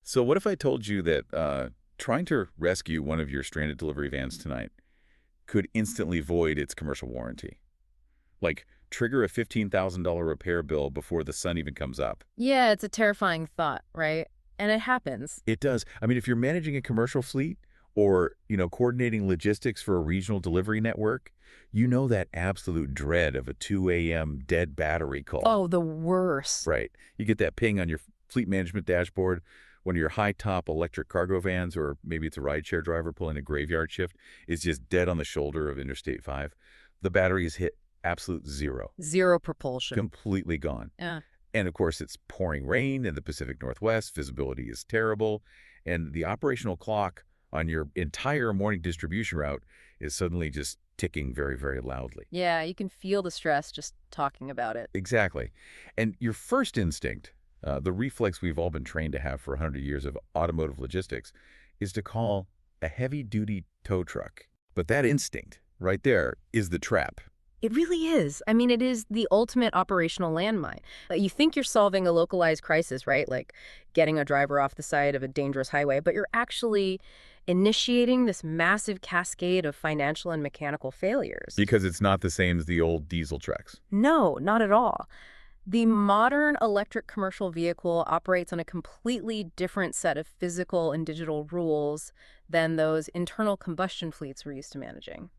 So what if I told you that trying to rescue one of your stranded delivery vans tonight could instantly void its commercial warranty? Like, trigger a $15,000 repair bill before the sun even comes up. Yeah, it's a terrifying thought, right? And it happens. It does. I mean, if you're managing a commercial fleet or, coordinating logistics for a regional delivery network, you know that absolute dread of a 2 a.m. dead battery call. Oh, the worst. Right. You get that ping on your fleet management dashboard. One of your high-top electric cargo vans, or maybe it's a rideshare driver pulling a graveyard shift, is just dead on the shoulder of Interstate 5. The battery is hit absolute zero. Zero propulsion. Completely gone. Yeah. And of course, it's pouring rain in the Pacific Northwest. Visibility is terrible. And the operational clock on your entire morning distribution route is suddenly just ticking very, very loudly. Yeah, you can feel the stress just talking about it. Exactly. And your first instinct, the reflex we've all been trained to have for 100 years of automotive logistics, is to call a heavy-duty tow truck. But that instinct right there is the trap. It really is. I mean, it is the ultimate operational landmine. You think you're solving a localized crisis, right? Like getting a driver off the side of a dangerous highway, but you're actually initiating this massive cascade of financial and mechanical failures. Because it's not the same as the old diesel trucks. No, not at all. The modern electric commercial vehicle operates on a completely different set of physical and digital rules than those internal combustion fleets we're used to managing.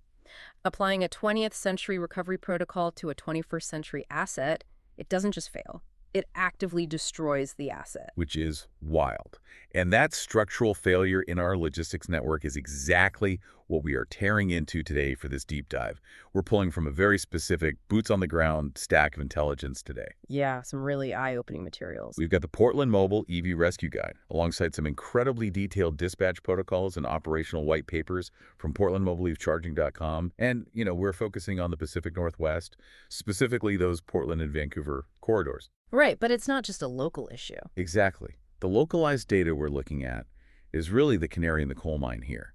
Applying a 20th century recovery protocol to a 21st century asset, it doesn't just fail. It actively destroys the asset. Which is wild. And that structural failure in our logistics network is exactly what we are tearing into today for this deep dive. We're pulling from a very specific boots-on-the-ground stack of intelligence today. Yeah, some really eye-opening materials. We've got the Portland Mobile EV Rescue Guide, alongside some incredibly detailed dispatch protocols and operational white papers from PortlandMobileLeafCharging.com. And, we're focusing on the Pacific Northwest, specifically those Portland and Vancouver corridors. Right, but it's not just a local issue. Exactly. The localized data we're looking at is really the canary in the coal mine here.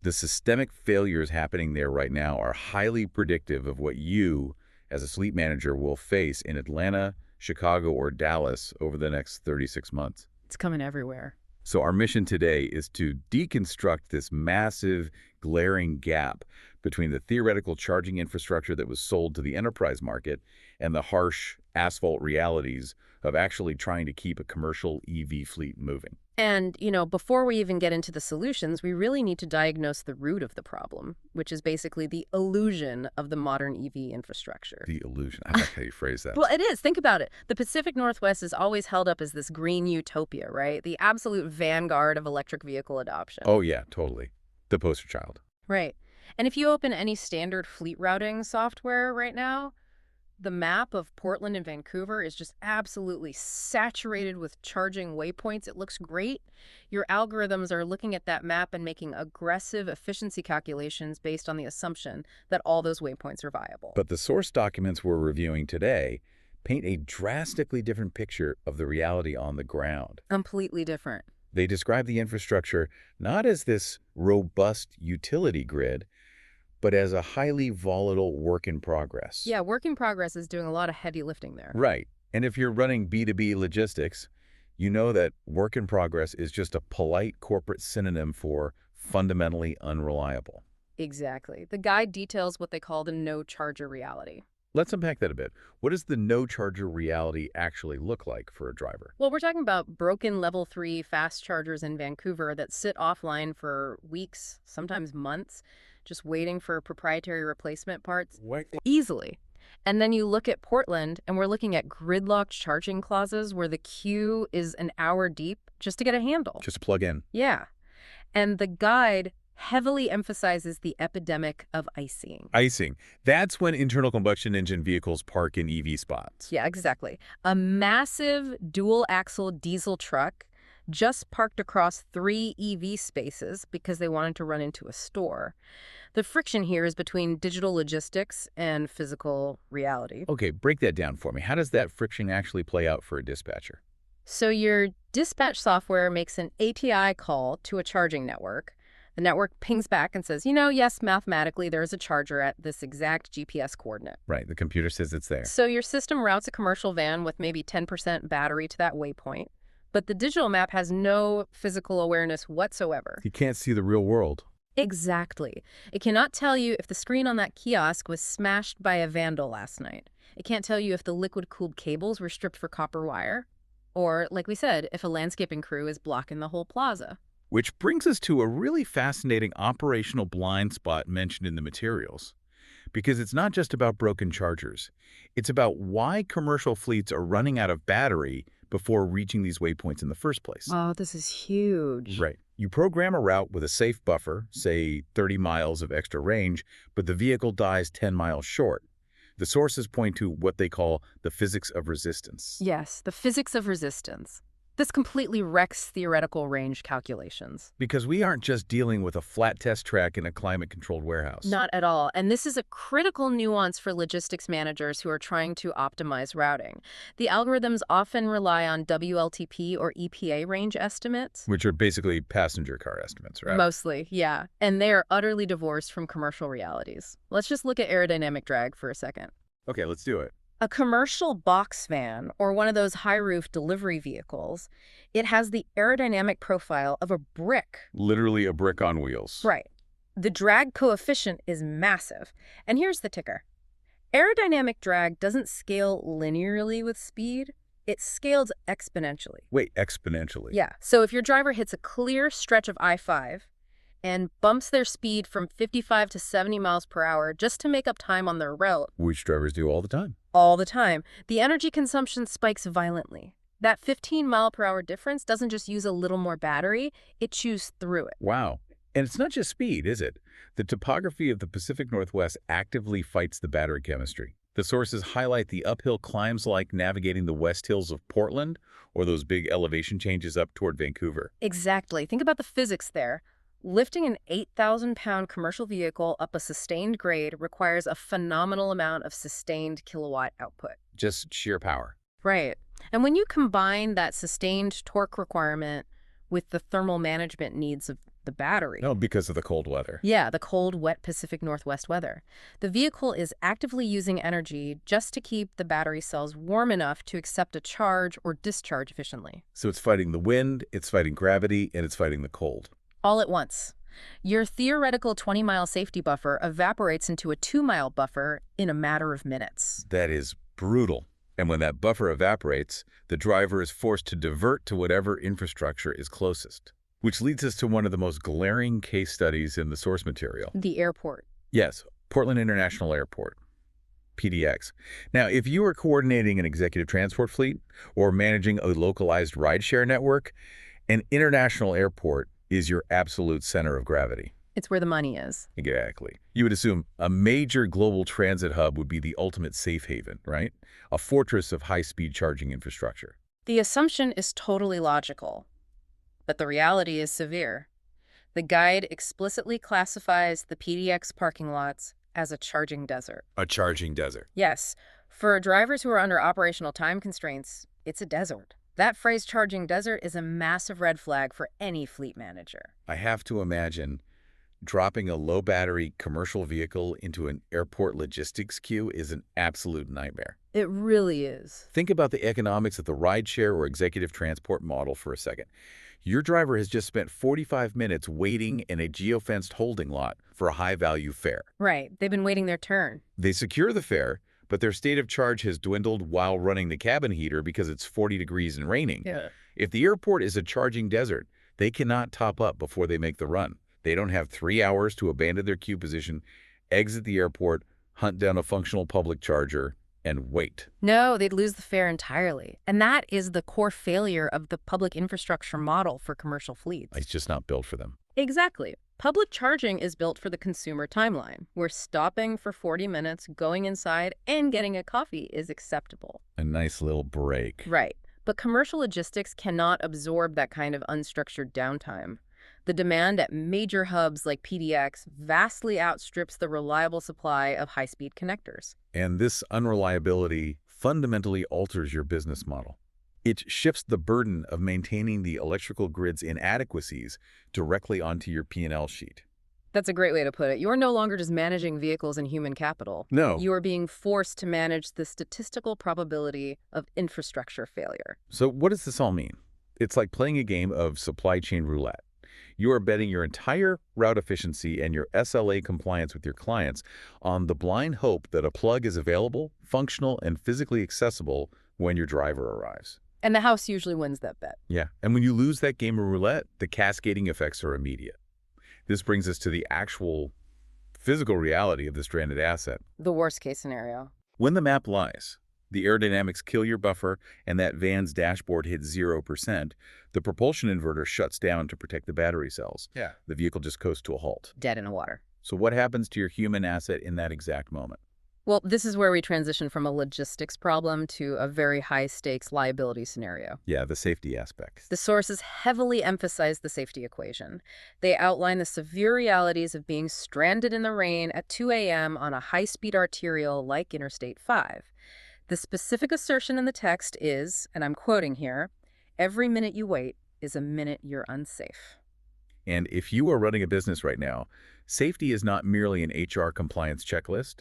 The systemic failures happening there right now are highly predictive of what you, as a fleet manager, will face in Atlanta, Chicago, or Dallas over the next 36 months. It's coming everywhere. So our mission today is to deconstruct this massive, glaring gap between the theoretical charging infrastructure that was sold to the enterprise market and the harsh asphalt realities of actually trying to keep a commercial EV fleet moving. And, before we even get into the solutions, we really need to diagnose the root of the problem, which is basically the illusion of the modern EV infrastructure. The illusion. I like how you phrase that. Well, it is. Think about it. The Pacific Northwest is always held up as this green utopia, right? The absolute vanguard of electric vehicle adoption. Oh, yeah, totally. The poster child. Right. And if you open any standard fleet routing software right now, the map of Portland and Vancouver is just absolutely saturated with charging waypoints. It looks great. Your algorithms are looking at that map and making aggressive efficiency calculations based on the assumption that all those waypoints are viable. But the source documents we're reviewing today paint a drastically different picture of the reality on the ground. Completely different. They describe the infrastructure not as this robust utility grid, but as a highly volatile work in progress. Yeah, work in progress is doing a lot of heavy lifting there. Right. And if you're running B2B logistics, you know that work in progress is just a polite corporate synonym for fundamentally unreliable. Exactly. The guide details what they call the no-charger reality. Let's unpack that a bit. What does the no-charger reality actually look like for a driver? Well, we're talking about broken level 3 fast chargers in Vancouver that sit offline for weeks, sometimes months, just waiting for proprietary replacement parts easily. And then you look at Portland, and we're looking at gridlocked charging clauses where the queue is an hour deep just to get a handle. Just plug in. Yeah. And the guide heavily emphasizes the epidemic of icing. Icing. That's when internal combustion engine vehicles park in EV spots. Yeah, exactly. A massive dual-axle diesel truck just parked across 3 EV spaces because they wanted to run into a store. The friction here is between digital logistics and physical reality. Okay, break that down for me. How does that friction actually play out for a dispatcher? So your dispatch software makes an API call to a charging network. The network pings back and says, yes, mathematically, there is a charger at this exact GPS coordinate. Right, the computer says it's there. So your system routes a commercial van with maybe 10% battery to that waypoint. But the digital map has no physical awareness whatsoever. You can't see the real world. Exactly. It cannot tell you if the screen on that kiosk was smashed by a vandal last night. It can't tell you if the liquid-cooled cables were stripped for copper wire. Or, like we said, if a landscaping crew is blocking the whole plaza. Which brings us to a really fascinating operational blind spot mentioned in the materials. Because it's not just about broken chargers. It's about why commercial fleets are running out of battery before reaching these waypoints in the first place. Oh, this is huge. Right. You program a route with a safe buffer, say 30 miles of extra range, but the vehicle dies 10 miles short. The sources point to what they call the physics of resistance. Yes, the physics of resistance. This completely wrecks theoretical range calculations. Because we aren't just dealing with a flat test track in a climate-controlled warehouse. Not at all. And this is a critical nuance for logistics managers who are trying to optimize routing. The algorithms often rely on WLTP or EPA range estimates. Which are basically passenger car estimates, right? Mostly, yeah. And they are utterly divorced from commercial realities. Let's just look at aerodynamic drag for a second. Okay, let's do it. A commercial box van or one of those high-roof delivery vehicles, it has the aerodynamic profile of a brick. Literally a brick on wheels. Right. The drag coefficient is massive. And here's the ticker. Aerodynamic drag doesn't scale linearly with speed. It scales exponentially. Wait, exponentially? Yeah. So if your driver hits a clear stretch of I-5 and bumps their speed from 55 to 70 miles per hour just to make up time on their route. Which drivers do all the time. All the time. The energy consumption spikes violently. That 15-mile-per-hour difference doesn't just use a little more battery, it chews through it. Wow. And it's not just speed, is it? The topography of the Pacific Northwest actively fights the battery chemistry. The sources highlight the uphill climbs like navigating the West Hills of Portland or those big elevation changes up toward Vancouver. Exactly. Think about the physics there. Lifting an 8,000-pound commercial vehicle up a sustained grade requires a phenomenal amount of sustained kilowatt output. Just sheer power. Right. And when you combine that sustained torque requirement with the thermal management needs of the battery. No, because of the cold weather. Yeah, the cold, wet Pacific Northwest weather. The vehicle is actively using energy just to keep the battery cells warm enough to accept a charge or discharge efficiently. So it's fighting the wind, it's fighting gravity, and it's fighting the cold. All at once. Your theoretical 20-mile safety buffer evaporates into a 2-mile buffer in a matter of minutes. That is brutal. And when that buffer evaporates, the driver is forced to divert to whatever infrastructure is closest. Which leads us to one of the most glaring case studies in the source material. The airport. Yes, Portland International Airport, PDX. Now, if you are coordinating an executive transport fleet or managing a localized rideshare network, an international airport is your absolute center of gravity. It's where the money is. Exactly. You would assume a major global transit hub would be the ultimate safe haven, right? A fortress of high-speed charging infrastructure. The assumption is totally logical, but the reality is severe. The guide explicitly classifies the PDX parking lots as a charging desert. A charging desert. Yes, for drivers who are under operational time constraints, it's a desert. That phrase, charging desert, is a massive red flag for any fleet manager. I have to imagine dropping a low-battery commercial vehicle into an airport logistics queue is an absolute nightmare. It really is. Think about the economics of the rideshare or executive transport model for a second. Your driver has just spent 45 minutes waiting in a geofenced holding lot for a high-value fare. Right. They've been waiting their turn. They secure the fare, but their state of charge has dwindled while running the cabin heater because it's 40 degrees and raining. Yeah. If the airport is a charging desert, they cannot top up before they make the run. They don't have 3 hours to abandon their queue position, exit the airport, hunt down a functional public charger, and wait. No, they'd lose the fare entirely. And that is the core failure of the public infrastructure model for commercial fleets. It's just not built for them. Exactly. Public charging is built for the consumer timeline, where stopping for 40 minutes, going inside, and getting a coffee is acceptable. A nice little break. Right. But commercial logistics cannot absorb that kind of unstructured downtime. The demand at major hubs like PDX vastly outstrips the reliable supply of high-speed connectors. And this unreliability fundamentally alters your business model. It shifts the burden of maintaining the electrical grid's inadequacies directly onto your P&L sheet. That's a great way to put it. You're no longer just managing vehicles and human capital. No. You are being forced to manage the statistical probability of infrastructure failure. So what does this all mean? It's like playing a game of supply chain roulette. You are betting your entire route efficiency and your SLA compliance with your clients on the blind hope that a plug is available, functional, and physically accessible when your driver arrives. And the house usually wins that bet. Yeah, and when you lose that game of roulette, the cascading effects are immediate. This brings us to the actual physical reality of the stranded asset. The worst case scenario. When the map lies, the aerodynamics kill your buffer and that van's dashboard hits 0%, the propulsion inverter shuts down to protect the battery cells. Yeah. The vehicle just coasts to a halt. Dead in the water. So what happens to your human asset in that exact moment? Well, this is where we transition from a logistics problem to a very high-stakes liability scenario. Yeah, the safety aspect. The sources heavily emphasize the safety equation. They outline the severe realities of being stranded in the rain at 2 a.m. on a high-speed arterial like Interstate 5. The specific assertion in the text is, and I'm quoting here, "Every minute you wait is a minute you're unsafe." And if you are running a business right now, safety is not merely an HR compliance checklist.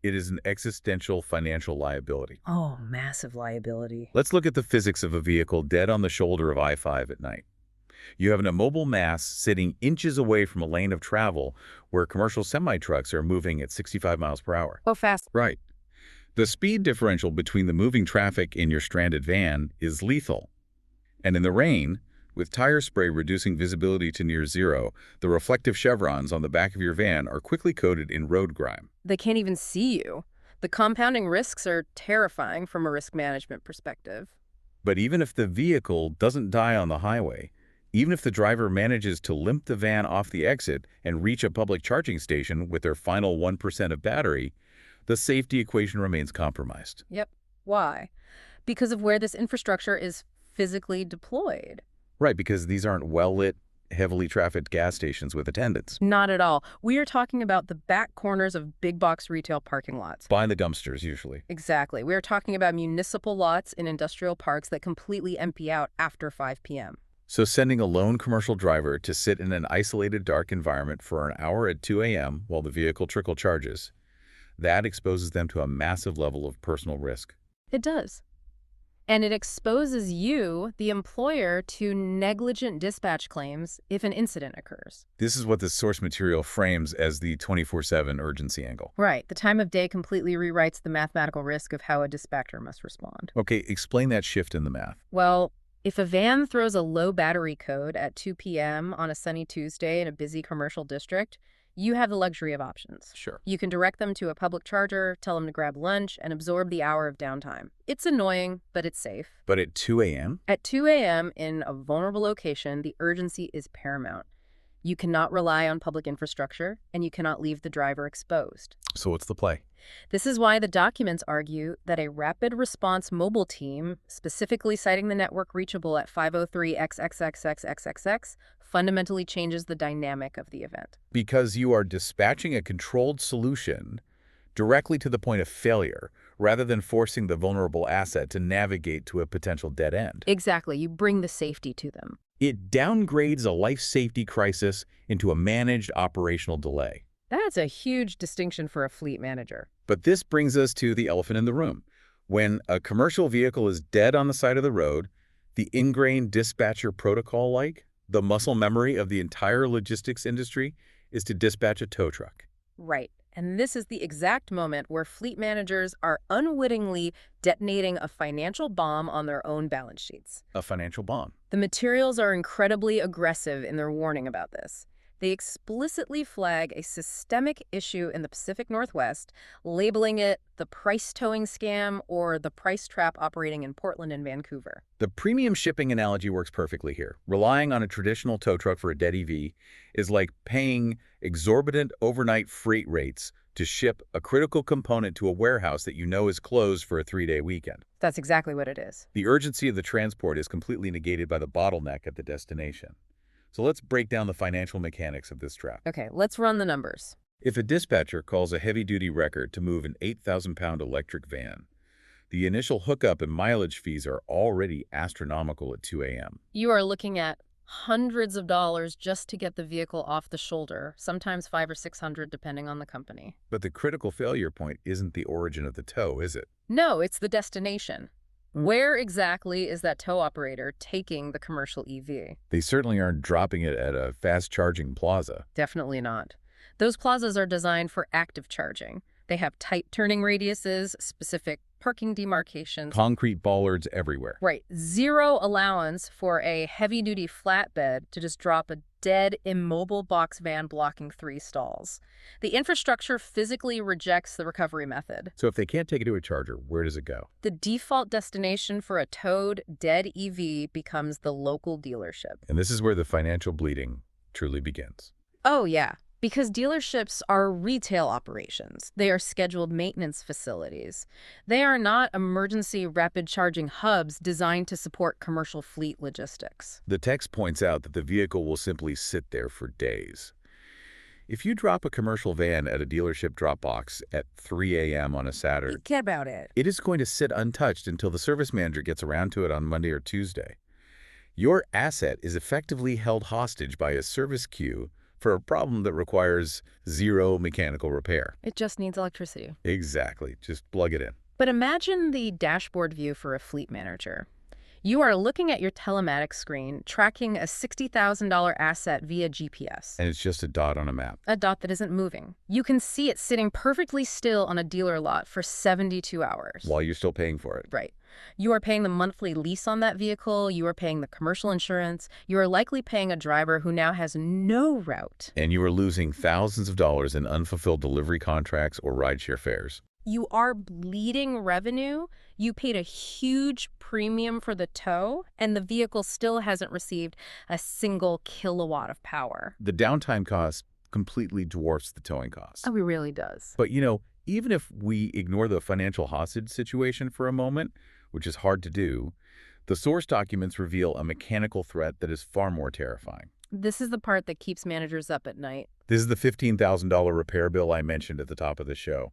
It is an existential financial liability. Oh, massive liability. Let's look at the physics of a vehicle dead on the shoulder of I-5 at night. You have an immobile mass sitting inches away from a lane of travel where commercial semi-trucks are moving at 65 miles per hour. Oh, fast. Right. The speed differential between the moving traffic and your stranded van is lethal. And in the rain, with tire spray reducing visibility to near zero, the reflective chevrons on the back of your van are quickly coated in road grime. They can't even see you. The compounding risks are terrifying from a risk management perspective. But even if the vehicle doesn't die on the highway, even if the driver manages to limp the van off the exit and reach a public charging station with their final 1% of battery, the safety equation remains compromised. Yep. Why? Because of where this infrastructure is physically deployed. Right, because these aren't well-lit, heavily trafficked gas stations with attendants. Not at all. We are talking about the back corners of big box retail parking lots. Behind the dumpsters, usually. Exactly. We are talking about municipal lots in industrial parks that completely empty out after 5 p.m. So sending a lone commercial driver to sit in an isolated dark environment for an hour at 2 a.m. while the vehicle trickle charges, that exposes them to a massive level of personal risk. It does. And it exposes you, the employer, to negligent dispatch claims if an incident occurs. This is what the source material frames as the 24/7 urgency angle. Right. The time of day completely rewrites the mathematical risk of how a dispatcher must respond. Okay, explain that shift in the math. Well, if a van throws a low battery code at 2 p.m. on a sunny Tuesday in a busy commercial district, you have the luxury of options. Sure. You can direct them to a public charger, tell them to grab lunch, and absorb the hour of downtime. It's annoying, but it's safe. But at 2 a.m.? At 2 a.m. in a vulnerable location, the urgency is paramount. You cannot rely on public infrastructure, and you cannot leave the driver exposed. So what's the play? This is why the documents argue that a rapid response mobile team, specifically citing the network reachable at 503XXXXXX, fundamentally changes the dynamic of the event. Because you are dispatching a controlled solution directly to the point of failure, rather than forcing the vulnerable asset to navigate to a potential dead end. Exactly. You bring the safety to them. It downgrades a life safety crisis into a managed operational delay. That's a huge distinction for a fleet manager. But this brings us to the elephant in the room. When a commercial vehicle is dead on the side of the road, the ingrained dispatcher protocol, like the muscle memory of the entire logistics industry, is to dispatch a tow truck. Right. And this is the exact moment where fleet managers are unwittingly detonating a financial bomb on their own balance sheets. A financial bomb. The materials are incredibly aggressive in their warning about this. They explicitly flag a systemic issue in the Pacific Northwest, labeling it the price towing scam or the price trap operating in Portland and Vancouver. The premium shipping analogy works perfectly here. Relying on a traditional tow truck for a dead EV is like paying exorbitant overnight freight rates to ship a critical component to a warehouse that you know is closed for a 3-day weekend. That's exactly what it is. The urgency of the transport is completely negated by the bottleneck at the destination. So let's break down the financial mechanics of this trap. Okay, let's run the numbers. If a dispatcher calls a heavy-duty wrecker to move an 8,000-pound electric van, the initial hookup and mileage fees are already astronomical at 2 a.m. You are looking at hundreds of dollars just to get the vehicle off the shoulder, sometimes $500 or $600 depending on the company. But the critical failure point isn't the origin of the tow, is it? No, it's the destination. Where exactly is that tow operator taking the commercial EV? They certainly aren't dropping it at a fast-charging plaza. Definitely not. Those plazas are designed for active charging. They have tight turning radiuses, specific parking demarcations. Concrete bollards everywhere. Right. Zero allowance for a heavy-duty flatbed to just drop a dead, immobile box van blocking 3 stalls. The infrastructure physically rejects the recovery method. So if they can't take it to a charger, where does it go? The default destination for a towed, dead EV becomes the local dealership. And this is where the financial bleeding truly begins. Oh, yeah. Because dealerships are retail operations. They are scheduled maintenance facilities. They are not emergency rapid charging hubs designed to support commercial fleet logistics. The text points out that the vehicle will simply sit there for days. If you drop a commercial van at a dealership drop box at 3 a.m. on a Saturday, Forget about it. it is going to sit untouched until the service manager gets around to it on Monday or Tuesday. Your asset is effectively held hostage by a service queue for a problem that requires zero mechanical repair. It just needs electricity. Exactly. Just plug it in. But imagine the dashboard view for a fleet manager. You are looking at your telematics screen, tracking a $60,000 asset via GPS. And it's just a dot on a map. A dot that isn't moving. You can see it sitting perfectly still on a dealer lot for 72 hours. While you're still paying for it. Right. You are paying the monthly lease on that vehicle. You are paying the commercial insurance. You are likely paying a driver who now has no route. And you are losing thousands of dollars in unfulfilled delivery contracts or rideshare fares. You are bleeding revenue. You paid a huge premium for the tow, and the vehicle still hasn't received a single kilowatt of power. The downtime cost completely dwarfs the towing costs. Oh, it really does. But, even if we ignore the financial hostage situation for a moment, which is hard to do, the source documents reveal a mechanical threat that is far more terrifying. This is the part that keeps managers up at night. This is the $15,000 repair bill I mentioned at the top of the show.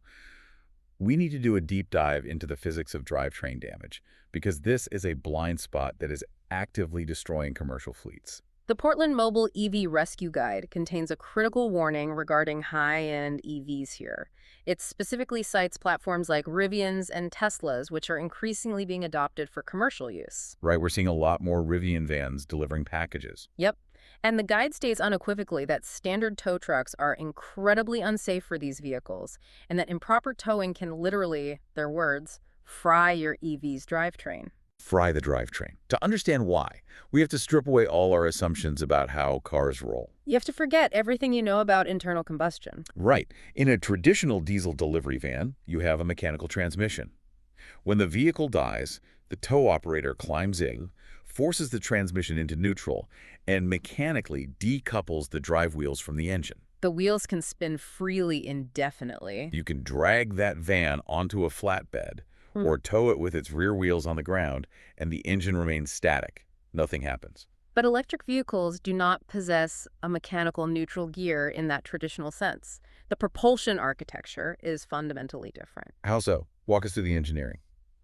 We need to do a deep dive into the physics of drivetrain damage, because this is a blind spot that is actively destroying commercial fleets. The Portland Mobile EV Rescue Guide contains a critical warning regarding high-end EVs here. It specifically cites platforms like Rivian's and Tesla's, which are increasingly being adopted for commercial use. Right, we're seeing a lot more Rivian vans delivering packages. Yep. And the guide states unequivocally that standard tow trucks are incredibly unsafe for these vehicles, and that improper towing can literally, their words, fry your EV's drivetrain. Fry the drivetrain. To understand why, we have to strip away all our assumptions about how cars roll. You have to forget everything you know about internal combustion. Right. In a traditional diesel delivery van, you have a mechanical transmission. When the vehicle dies, the tow operator climbs in, forces the transmission into neutral, and mechanically decouples the drive wheels from the engine. The wheels can spin freely indefinitely. You can drag that van onto a flatbed or tow it with its rear wheels on the ground, and the engine remains static. Nothing happens. But electric vehicles do not possess a mechanical neutral gear in that traditional sense. The propulsion architecture is fundamentally different. How so? Walk us through the engineering.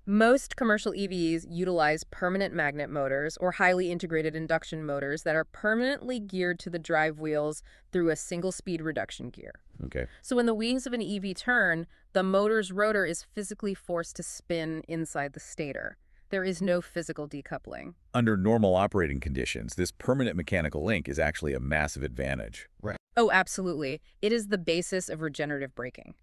Most commercial EVs utilize permanent magnet motors or highly integrated induction motors that are permanently geared to the drive wheels through a single-speed reduction gear. Okay. So when the wheels of an EV turn, the motor's rotor is physically forced to spin inside the stator. There is no physical decoupling. Under normal operating conditions, this permanent mechanical link is actually a massive advantage. Right. Oh, absolutely. It is the basis of regenerative braking.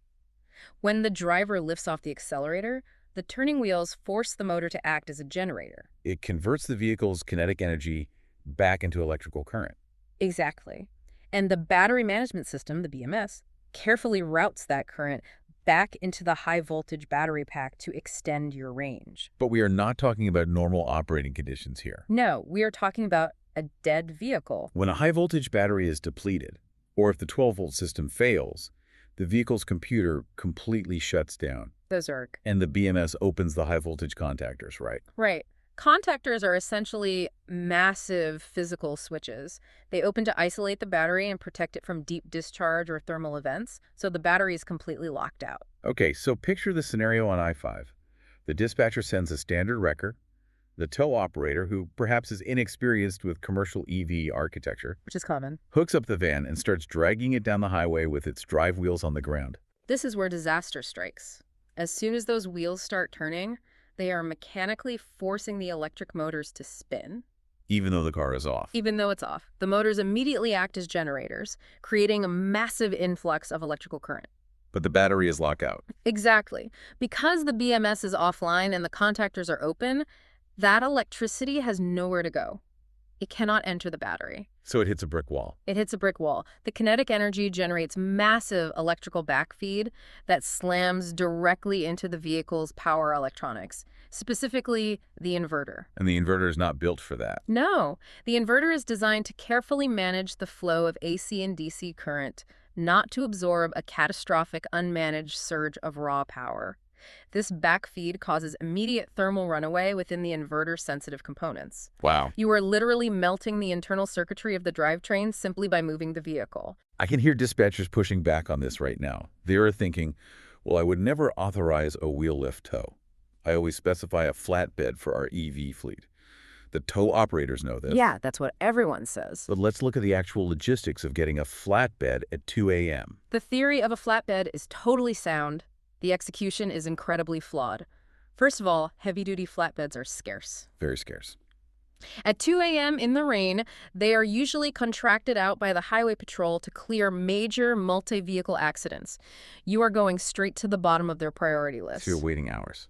When the driver lifts off the accelerator, the turning wheels force the motor to act as a generator. It converts the vehicle's kinetic energy back into electrical current. Exactly. And the battery management system, the BMS, carefully routes that current back into the high-voltage battery pack to extend your range. But we are not talking about normal operating conditions here. No, we are talking about a dead vehicle. When a high-voltage battery is depleted, or if the 12-volt system fails, the vehicle's computer completely shuts down. Those are... And the BMS opens the high-voltage contactors, right? Right. Contactors are essentially massive physical switches. They open to isolate the battery and protect it from deep discharge or thermal events, so the battery is completely locked out. Okay, so picture the scenario on I-5. The dispatcher sends a standard wrecker. The tow operator, who perhaps is inexperienced with commercial EV architecture, Which is common. hooks up the van and starts dragging it down the highway with its drive wheels on the ground. This is where disaster strikes. As soon as those wheels start turning, They are mechanically forcing the electric motors to spin. Even though the car is off. Even though it's off, the motors immediately act as generators, creating a massive influx of electrical current. But the battery is lockout. Exactly. Because the BMS is offline and the contactors are open, that electricity has nowhere to go. It cannot enter the battery. So it hits a brick wall. It hits a brick wall. The kinetic energy generates massive electrical backfeed that slams directly into the vehicle's power electronics, specifically the inverter. And the inverter is not built for that. No, the inverter is designed to carefully manage the flow of AC and DC current, not to absorb a catastrophic unmanaged surge of raw power. This backfeed causes immediate thermal runaway within the inverter-sensitive components. Wow. You are literally melting the internal circuitry of the drivetrain simply by moving the vehicle. I can hear dispatchers pushing back on this right now. They are thinking, well, I would never authorize a wheel lift tow. I always specify a flatbed for our EV fleet. The tow operators know this. Yeah, that's what everyone says. But let's look at the actual logistics of getting a flatbed at 2 a.m. The theory of a flatbed is totally sound. The execution is incredibly flawed. First of all, heavy-duty flatbeds are scarce. Very scarce. At 2 a.m. in the rain, they are usually contracted out by the highway patrol to clear major multi-vehicle accidents. You are going straight to the bottom of their priority list. So you're waiting hours.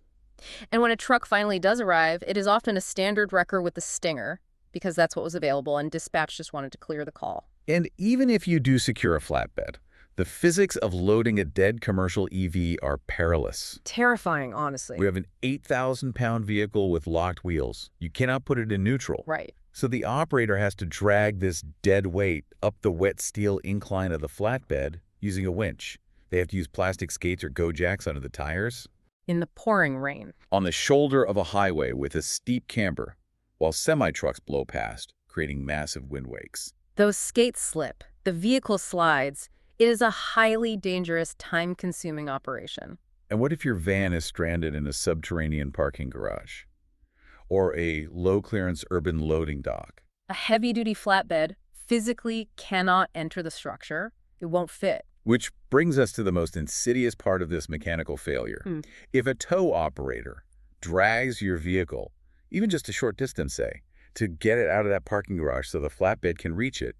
And when a truck finally does arrive, it is often a standard wrecker with the stinger, because that's what was available, and dispatch just wanted to clear the call. And even if you do secure a flatbed, the physics of loading a dead commercial EV are perilous. Terrifying, honestly. We have an 8,000-pound vehicle with locked wheels. You cannot put it in neutral. Right. So the operator has to drag this dead weight up the wet steel incline of the flatbed using a winch. They have to use plastic skates or go-jacks under the tires. In the pouring rain. On the shoulder of a highway with a steep camber, while semi-trucks blow past, creating massive wind wakes. Those skates slip. The vehicle slides. It is a highly dangerous, time-consuming operation. And what if your van is stranded in a subterranean parking garage? Or a low-clearance urban loading dock? A heavy-duty flatbed physically cannot enter the structure. It won't fit. Which brings us to the most insidious part of this mechanical failure. If a tow operator drags your vehicle, even just a short distance, say, to get it out of that parking garage so the flatbed can reach it,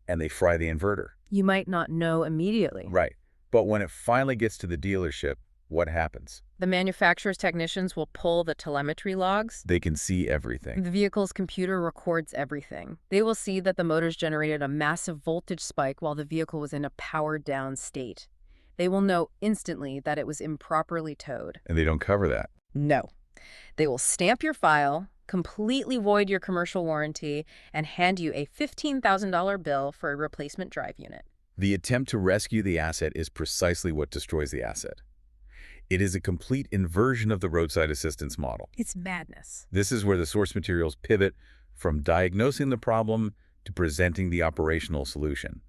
and they fry the inverter. You might not know immediately. Right. But when it finally gets to the dealership, what happens? The manufacturer's technicians will pull the telemetry logs. They can see everything. The vehicle's computer records everything. They will see that the motors generated a massive voltage spike while the vehicle was in a powered-down state. They will know instantly that it was improperly towed. And they don't cover that. No. They will stamp your file, completely void your commercial warranty, and hand you a $15,000 bill for a replacement drive unit. The attempt to rescue the asset is precisely what destroys the asset. It is a complete inversion of the roadside assistance model. It's madness. This is where the source materials pivot from diagnosing the problem to presenting the operational solution.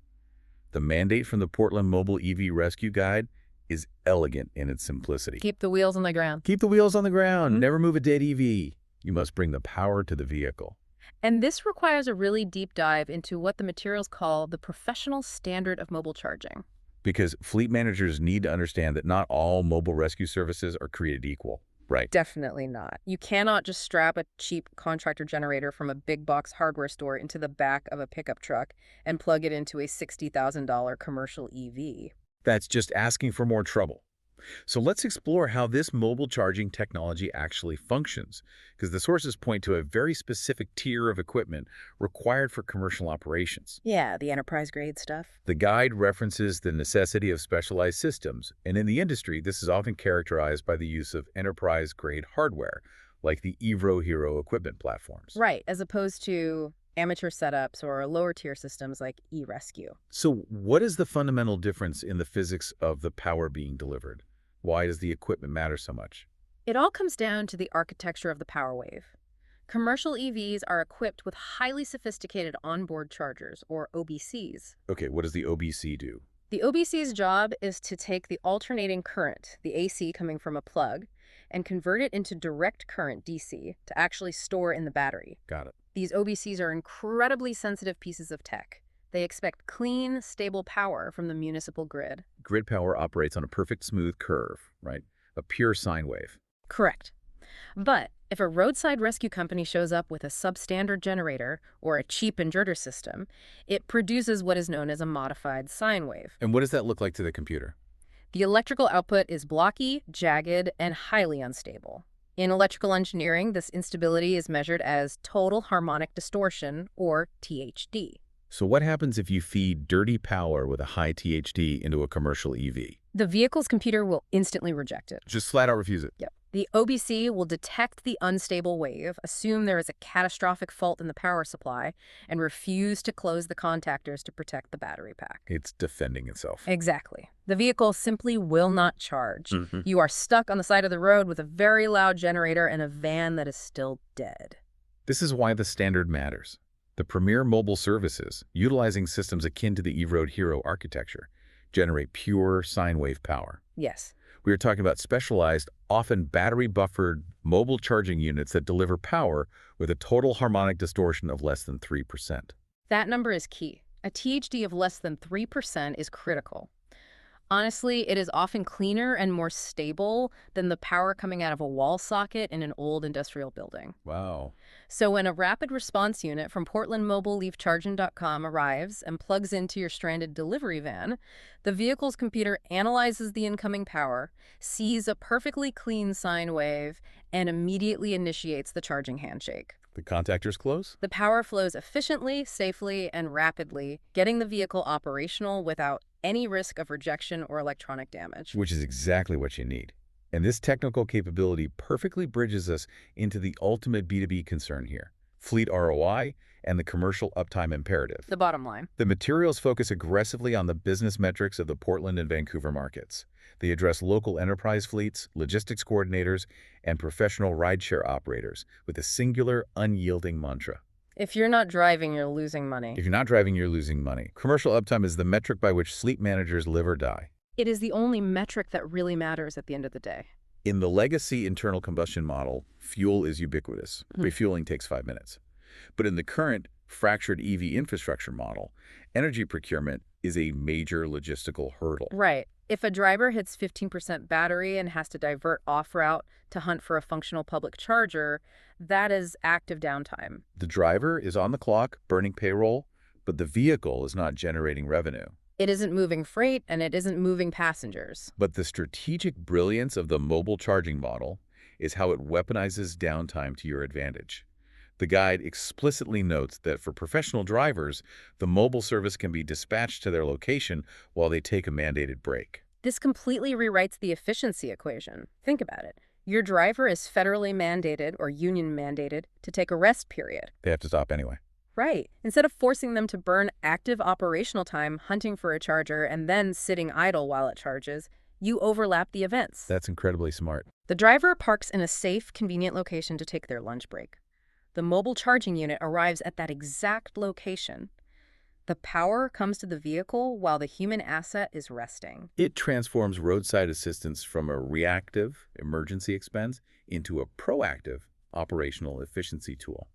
The mandate from the Portland Mobile EV Rescue Guide is elegant in its simplicity. Keep the wheels on the ground. Keep the wheels on the ground. Never move a dead EV. You must bring the power to the vehicle. And this requires a really deep dive into what the materials call the professional standard of mobile charging. Because fleet managers need to understand that not all mobile rescue services are created equal, right? Definitely not. You cannot just strap a cheap contractor generator from a big box hardware store into the back of a pickup truck and plug it into a $60,000 commercial EV. That's just asking for more trouble. So let's explore how this mobile charging technology actually functions, because the sources point to a very specific tier of equipment required for commercial operations. Yeah, the enterprise-grade stuff. The guide references the necessity of specialized systems, and in the industry, this is often characterized by the use of enterprise-grade hardware, like the Evro Hero equipment platforms. Right, as opposed to amateur setups or lower-tier systems like eRescue. So what is the fundamental difference in the physics of the power being delivered? Why does the equipment matter so much? It all comes down to the architecture of the power wave. Commercial EVs are equipped with highly sophisticated onboard chargers, or OBCs. Okay, what does the OBC do? The OBC's job is to take the alternating current, the AC coming from a plug, and convert it into direct current, DC, to actually store in the battery. Got it. These OBCs are incredibly sensitive pieces of tech. They expect clean, stable power from the municipal grid. Grid power operates on a perfect smooth curve, right? A pure sine wave. Correct. But if a roadside rescue company shows up with a substandard generator or a cheap inverter system, it produces what is known as a modified sine wave. And what does that look like to the computer? The electrical output is blocky, jagged, and highly unstable. In electrical engineering, this instability is measured as total harmonic distortion, or THD. So what happens if you feed dirty power with a high THD into a commercial EV? The vehicle's computer will instantly reject it. Just flat out refuse it. Yep. The OBC will detect the unstable wave, assume there is a catastrophic fault in the power supply, and refuse to close the contactors to protect the battery pack. It's defending itself. Exactly. The vehicle simply will not charge. You are stuck on the side of the road with a very loud generator and a van that is still dead. This is why the standard matters. The premier mobile services, utilizing systems akin to the eRoad Hero architecture, generate pure sine wave power. Yes. We are talking about specialized, often battery-buffered, mobile charging units that deliver power with a total harmonic distortion of less than 3%. That number is key. A THD of less than 3% is critical. Honestly, it is often cleaner and more stable than the power coming out of a wall socket in an old industrial building. Wow. So when a rapid response unit from PortlandMobileLeafCharging.com arrives and plugs into your stranded delivery van, the vehicle's computer analyzes the incoming power, sees a perfectly clean sine wave, and immediately initiates the charging handshake. The contactors close? The power flows efficiently, safely, and rapidly, getting the vehicle operational without any risk of rejection or electronic damage. Which is exactly what you need. And this technical capability perfectly bridges us into the ultimate B2B concern here, fleet ROI and the commercial uptime imperative. The bottom line. The materials focus aggressively on the business metrics of the Portland and Vancouver markets. They address local enterprise fleets, logistics coordinators, and professional rideshare operators with a singular, unyielding mantra. If you're not driving, you're losing money. If you're not driving, you're losing money. Commercial uptime is the metric by which fleet managers live or die. It is the only metric that really matters at the end of the day. In the legacy internal combustion model, fuel is ubiquitous. Refueling takes 5 minutes. But in the current fractured EV infrastructure model, energy procurement is a major logistical hurdle. Right. If a driver hits 15% battery and has to divert off-route to hunt for a functional public charger, that is active downtime. The driver is on the clock, burning payroll, but the vehicle is not generating revenue. It isn't moving freight, and it isn't moving passengers. But the strategic brilliance of the mobile charging model is how it weaponizes downtime to your advantage. The guide explicitly notes that for professional drivers, the mobile service can be dispatched to their location while they take a mandated break. This completely rewrites the efficiency equation. Think about it. Your driver is federally mandated or union mandated to take a rest period. They have to stop anyway. Right. Instead of forcing them to burn active operational time hunting for a charger and then sitting idle while it charges, you overlap the events. That's incredibly smart. The driver parks in a safe, convenient location to take their lunch break. The mobile charging unit arrives at that exact location. The power comes to the vehicle while the human asset is resting. It transforms roadside assistance from a reactive emergency expense into a proactive operational efficiency tool.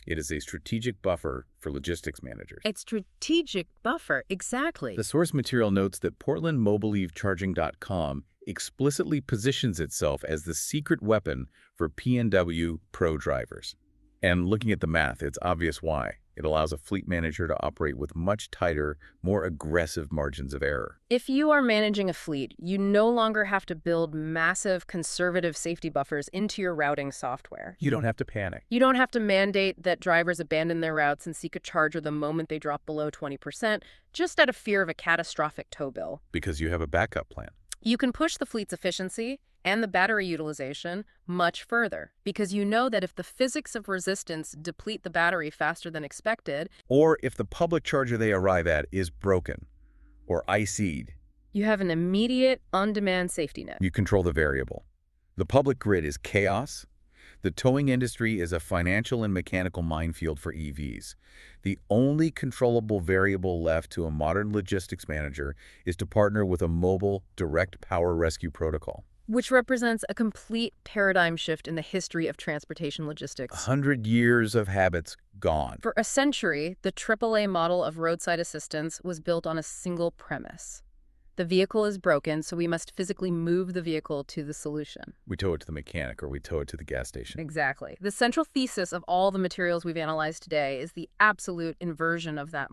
It is a strategic buffer for logistics managers. A strategic buffer, exactly. The source material notes that PortlandMobileLeafCharging.com explicitly positions itself as the secret weapon for PNW pro drivers. And looking at the math, it's obvious why. It allows a fleet manager to operate with much tighter, more aggressive margins of error. If you are managing a fleet, you no longer have to build massive conservative safety buffers into your routing software. You don't have to panic. You don't have to mandate that drivers abandon their routes and seek a charger the moment they drop below 20%, just out of fear of a catastrophic tow bill. Because you have a backup plan. You can push the fleet's efficiency and the battery utilization much further, because you know that if the physics of resistance deplete the battery faster than expected, or if the public charger they arrive at is broken or IC'd, you have an immediate, on-demand safety net. you control the variable. The public grid is chaos. The towing industry is a financial and mechanical minefield for EVs. The only controllable variable left to a modern logistics manager is to partner with a mobile direct power rescue protocol. Which represents a complete paradigm shift in the history of transportation logistics. 100 years of habits gone. For a century, the AAA model of roadside assistance was built on a single premise. The vehicle is broken, so we must physically move the vehicle to the solution. We tow it to the mechanic or we tow it to the gas station. Exactly. The central thesis of all the materials we've analyzed today is the absolute inversion of that